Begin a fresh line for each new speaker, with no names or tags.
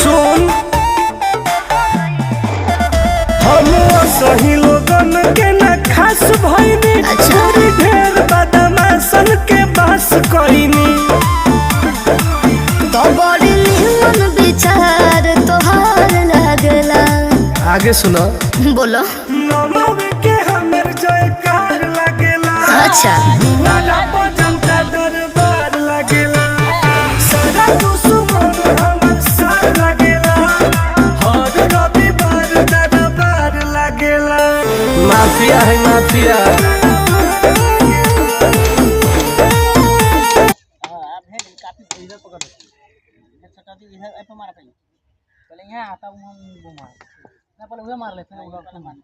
सुन हम सही लोगन के न खास भइनी छोरी ढेर बदमाशन के बस कइनी
तो बड़ी निमन विचार तोहार लागला।
आगे सुनो
बोलो।
नमव के हमर जयकार लागेला।
अच्छा
वाला जनता दरबार लागेला सारा दुश्मन हमर साथ लागेला हर रविवार दरबार लागेला। माफिया है माफिया।
काफी इधर पकड़ इधर ऐसे मारा पहले यहाँ आता हूँ हम घुमा ना पहले उधर मार लेते हैं उधर मार